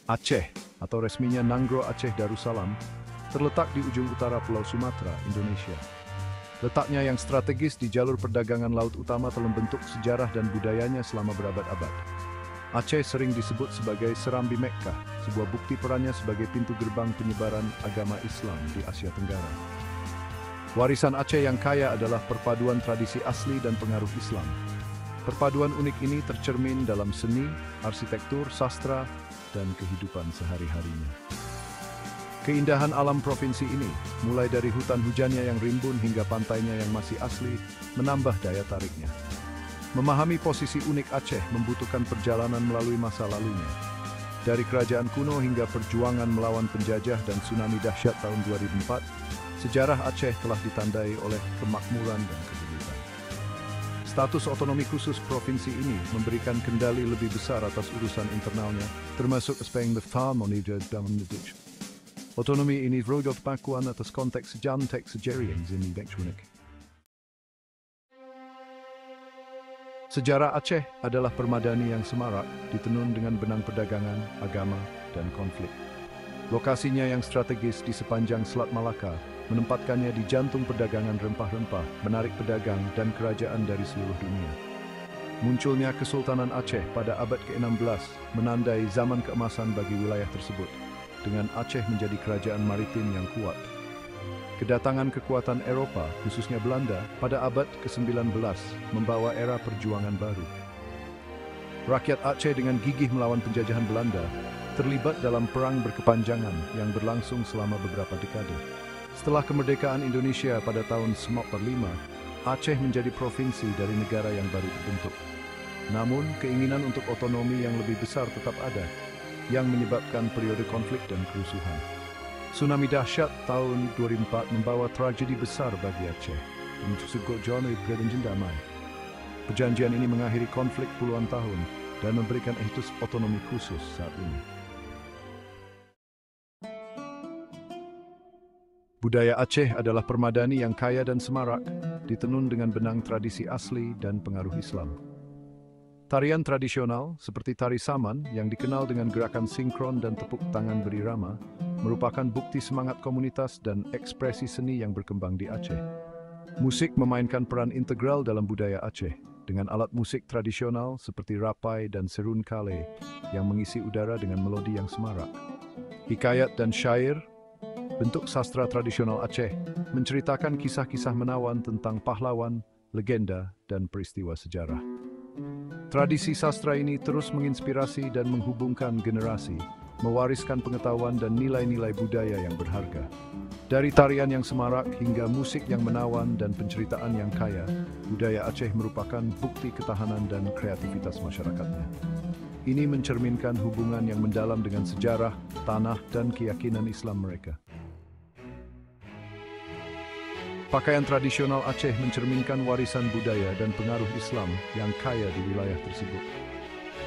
Aceh, atau resminya Nanggro Aceh Darussalam, terletak di ujung utara Pulau Sumatera, Indonesia. Letaknya yang strategis di jalur perdagangan laut utama telah membentuk sejarah dan budayanya selama berabad-abad. Aceh sering disebut sebagai Serambi Mekkah, sebuah bukti perannya sebagai pintu gerbang penyebaran agama Islam di Asia Tenggara. Warisan Aceh yang kaya adalah perpaduan tradisi asli dan pengaruh Islam. Perpaduan unik ini tercermin dalam seni, arsitektur, sastra, dan kehidupan sehari-harinya. Keindahan alam provinsi ini, mulai dari hutan hujannya yang rimbun hingga pantainya yang masih asli, menambah daya tariknya. Memahami posisi unik Aceh membutuhkan perjalanan melalui masa lalunya. Dari kerajaan kuno hingga perjuangan melawan penjajah dan tsunami dahsyat tahun 2004, sejarah Aceh telah ditandai oleh kemakmuran dan kesulitan. Status otonomi khusus provinsi ini memberikan kendali lebih besar atas urusan internalnya, termasuk aspek monida dan mendidik. Otonomi ini rodok pakuan atas konteks sejarah yang unik. Sejarah Aceh adalah permadani yang semarak, ditenun dengan benang perdagangan, agama, dan konflik. Lokasinya yang strategis di sepanjang Selat Malaka menempatkannya di jantung perdagangan rempah-rempah, menarik pedagang dan kerajaan dari seluruh dunia. Munculnya Kesultanan Aceh pada abad ke-16 menandai zaman keemasan bagi wilayah tersebut, dengan Aceh menjadi kerajaan maritim yang kuat. Kedatangan kekuatan Eropa, khususnya Belanda, pada abad ke-19 membawa era perjuangan baru. Rakyat Aceh dengan gigih melawan penjajahan Belanda terlibat dalam perang berkepanjangan yang berlangsung selama beberapa dekade. Setelah kemerdekaan Indonesia pada tahun 1945, Aceh menjadi provinsi dari negara yang baru terbentuk. Namun, keinginan untuk otonomi yang lebih besar tetap ada, yang menyebabkan periode konflik dan kerusuhan. Tsunami dahsyat tahun 2004 membawa tragedi besar bagi Aceh, untuk segera perjanjian damai. Perjanjian ini mengakhiri konflik puluhan tahun dan memberikan etos otonomi khusus saat ini. Budaya Aceh adalah permadani yang kaya dan semarak, ditenun dengan benang tradisi asli dan pengaruh Islam. Tarian tradisional seperti tari saman yang dikenal dengan gerakan sinkron dan tepuk tangan berirama merupakan bukti semangat komunitas dan ekspresi seni yang berkembang di Aceh. Musik memainkan peran integral dalam budaya Aceh dengan alat musik tradisional seperti rapai dan serun kale yang mengisi udara dengan melodi yang semarak. Hikayat dan syair, bentuk sastra tradisional Aceh, menceritakan kisah-kisah menawan tentang pahlawan, legenda, dan peristiwa sejarah. Tradisi sastra ini terus menginspirasi dan menghubungkan generasi, mewariskan pengetahuan dan nilai-nilai budaya yang berharga. Dari tarian yang semarak hingga musik yang menawan dan penceritaan yang kaya, budaya Aceh merupakan bukti ketahanan dan kreativitas masyarakatnya. Ini mencerminkan hubungan yang mendalam dengan sejarah, tanah, dan keyakinan Islam mereka. Pakaian tradisional Aceh mencerminkan warisan budaya dan pengaruh Islam yang kaya di wilayah tersebut.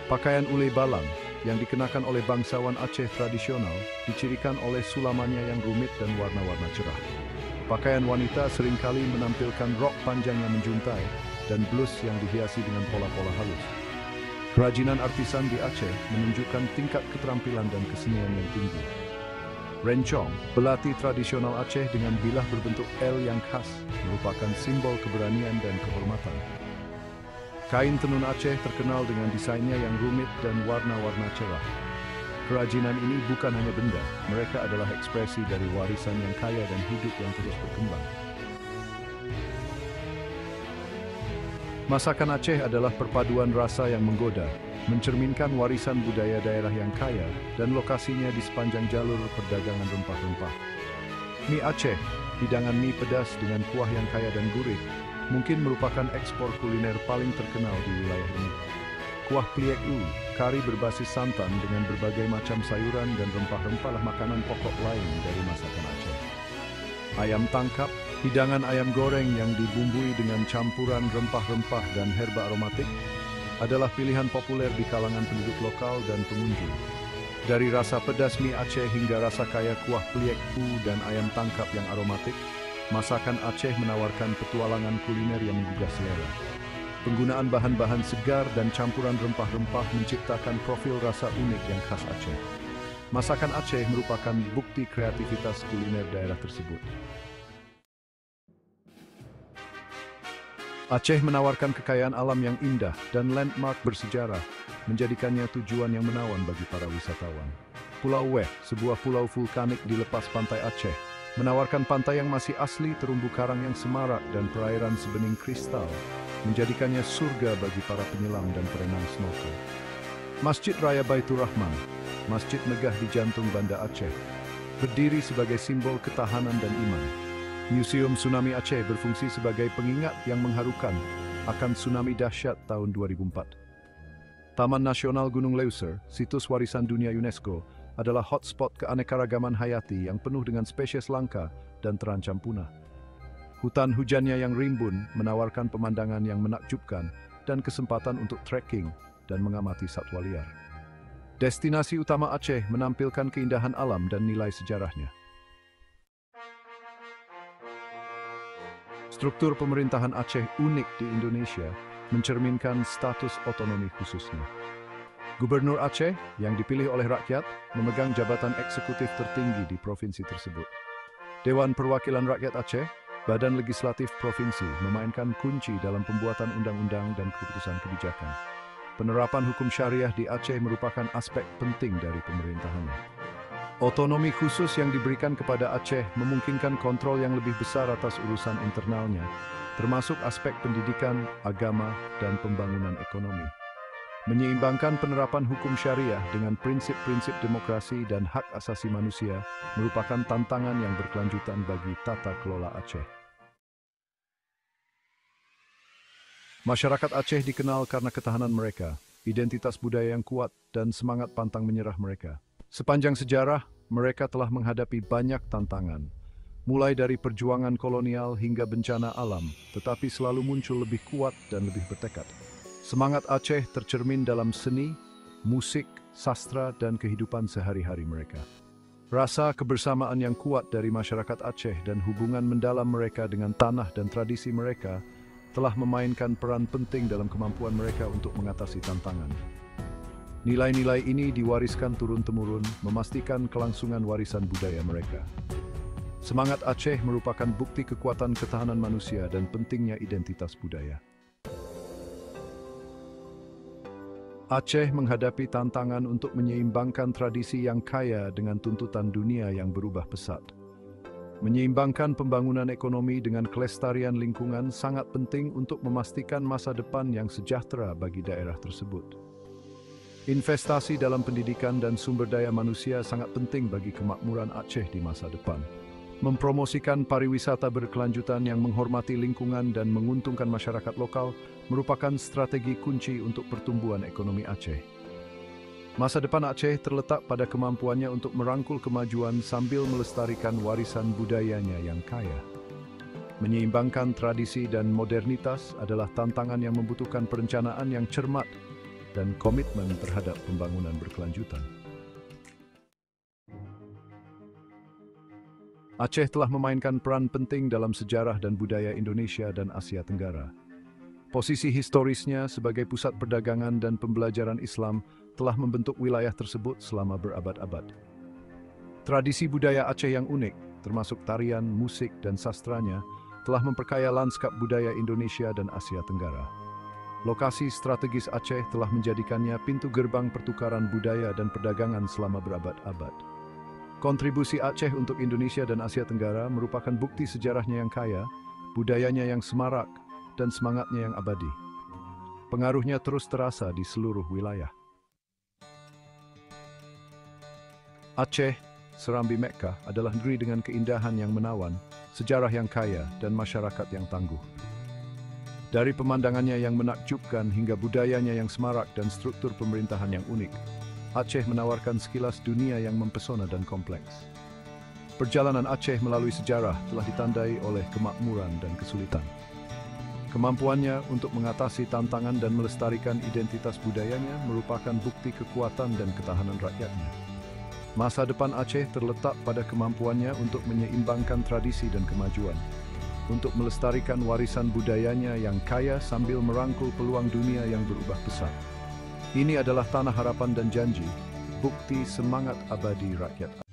Pakaian ulei balang yang dikenakan oleh bangsawan Aceh tradisional dicirikan oleh sulamannya yang rumit dan warna-warna cerah. Pakaian wanita seringkali menampilkan rok panjang yang menjuntai dan blus yang dihiasi dengan pola-pola halus. Kerajinan artisan di Aceh menunjukkan tingkat keterampilan dan kesenian yang tinggi. Rencong, belati tradisional Aceh dengan bilah berbentuk L yang khas, merupakan simbol keberanian dan kehormatan. Kain tenun Aceh terkenal dengan desainnya yang rumit dan warna-warna cerah. Kerajinan ini bukan hanya benda, mereka adalah ekspresi dari warisan yang kaya dan hidup yang terus berkembang. Masakan Aceh adalah perpaduan rasa yang menggoda, mencerminkan warisan budaya daerah yang kaya dan lokasinya di sepanjang jalur perdagangan rempah-rempah. Mie Aceh, hidangan mie pedas dengan kuah yang kaya dan gurih, mungkin merupakan ekspor kuliner paling terkenal di wilayah ini. Kuah pliek u, kari berbasis santan dengan berbagai macam sayuran dan rempah-rempah lah makanan pokok lain dari masakan Aceh. Ayam tangkap, hidangan ayam goreng yang dibumbui dengan campuran rempah-rempah dan herba aromatik, adalah pilihan populer di kalangan penduduk lokal dan pengunjung. Dari rasa pedas mie Aceh hingga rasa kaya kuah pliek u dan ayam tangkap yang aromatik, masakan Aceh menawarkan petualangan kuliner yang menggugah selera. Penggunaan bahan-bahan segar dan campuran rempah-rempah menciptakan profil rasa unik yang khas Aceh. Masakan Aceh merupakan bukti kreativitas kuliner daerah tersebut. Aceh menawarkan kekayaan alam yang indah dan landmark bersejarah, menjadikannya tujuan yang menawan bagi para wisatawan. Pulau Weh, sebuah pulau vulkanik di lepas pantai Aceh, menawarkan pantai yang masih asli, terumbu karang yang semarak, dan perairan sebening kristal, menjadikannya surga bagi para penyelam dan perenang snorkel. Masjid Raya Baitur Rahman, masjid megah di jantung Banda Aceh, berdiri sebagai simbol ketahanan dan iman. Museum Tsunami Aceh berfungsi sebagai pengingat yang mengharukan akan tsunami dahsyat tahun 2004. Taman Nasional Gunung Leuser, situs warisan dunia UNESCO, adalah hotspot keanekaragaman hayati yang penuh dengan spesies langka dan terancam punah. Hutan hujannya yang rimbun menawarkan pemandangan yang menakjubkan dan kesempatan untuk trekking dan mengamati satwa liar. Destinasi utama Aceh menampilkan keindahan alam dan nilai sejarahnya. Struktur pemerintahan Aceh unik di Indonesia, mencerminkan status otonomi khususnya. Gubernur Aceh yang dipilih oleh rakyat memegang jabatan eksekutif tertinggi di provinsi tersebut. Dewan Perwakilan Rakyat Aceh, badan legislatif provinsi, memainkan kunci dalam pembuatan undang-undang dan keputusan kebijakan. Penerapan hukum syariah di Aceh merupakan aspek penting dari pemerintahannya. Otonomi khusus yang diberikan kepada Aceh memungkinkan kontrol yang lebih besar atas urusan internalnya, termasuk aspek pendidikan, agama, dan pembangunan ekonomi. Menyeimbangkan penerapan hukum syariah dengan prinsip-prinsip demokrasi dan hak asasi manusia merupakan tantangan yang berkelanjutan bagi tata kelola Aceh. Masyarakat Aceh dikenal karena ketahanan mereka, identitas budaya yang kuat, dan semangat pantang menyerah mereka. Sepanjang sejarah, mereka telah menghadapi banyak tantangan, mulai dari perjuangan kolonial hingga bencana alam, tetapi selalu muncul lebih kuat dan lebih bertekad. Semangat Aceh tercermin dalam seni, musik, sastra, dan kehidupan sehari-hari mereka. Rasa kebersamaan yang kuat dari masyarakat Aceh dan hubungan mendalam mereka dengan tanah dan tradisi mereka telah memainkan peran penting dalam kemampuan mereka untuk mengatasi tantangan. Nilai-nilai ini diwariskan turun-temurun, memastikan kelangsungan warisan budaya mereka. Semangat Aceh merupakan bukti kekuatan ketahanan manusia dan pentingnya identitas budaya. Aceh menghadapi tantangan untuk menyeimbangkan tradisi yang kaya dengan tuntutan dunia yang berubah pesat. Menyeimbangkan pembangunan ekonomi dengan kelestarian lingkungan sangat penting untuk memastikan masa depan yang sejahtera bagi daerah tersebut. Investasi dalam pendidikan dan sumber daya manusia sangat penting bagi kemakmuran Aceh di masa depan. Mempromosikan pariwisata berkelanjutan yang menghormati lingkungan dan menguntungkan masyarakat lokal merupakan strategi kunci untuk pertumbuhan ekonomi Aceh. Masa depan Aceh terletak pada kemampuannya untuk merangkul kemajuan sambil melestarikan warisan budayanya yang kaya. Menyeimbangkan tradisi dan modernitas adalah tantangan yang membutuhkan perencanaan yang cermat dan komitmen terhadap pembangunan berkelanjutan. Aceh telah memainkan peran penting dalam sejarah dan budaya Indonesia dan Asia Tenggara. Posisi historisnya sebagai pusat perdagangan dan pembelajaran Islam telah membentuk wilayah tersebut selama berabad-abad. Tradisi budaya Aceh yang unik, termasuk tarian, musik, dan sastranya, telah memperkaya lanskap budaya Indonesia dan Asia Tenggara. Lokasi strategis Aceh telah menjadikannya pintu gerbang pertukaran budaya dan perdagangan selama berabad-abad. Kontribusi Aceh untuk Indonesia dan Asia Tenggara merupakan bukti sejarahnya yang kaya, budayanya yang semarak, dan semangatnya yang abadi. Pengaruhnya terus terasa di seluruh wilayah. Aceh, Serambi Mekkah, adalah negeri dengan keindahan yang menawan, sejarah yang kaya, dan masyarakat yang tangguh. Dari pemandangannya yang menakjubkan hingga budayanya yang semarak dan struktur pemerintahan yang unik, Aceh menawarkan sekilas dunia yang mempesona dan kompleks. Perjalanan Aceh melalui sejarah telah ditandai oleh kemakmuran dan kesulitan. Kemampuannya untuk mengatasi tantangan dan melestarikan identitas budayanya merupakan bukti kekuatan dan ketahanan rakyatnya. Masa depan Aceh terletak pada kemampuannya untuk menyeimbangkan tradisi dan kemajuan, untuk melestarikan warisan budayanya yang kaya sambil merangkul peluang dunia yang berubah pesat. Ini adalah tanah harapan dan janji, bukti semangat abadi rakyat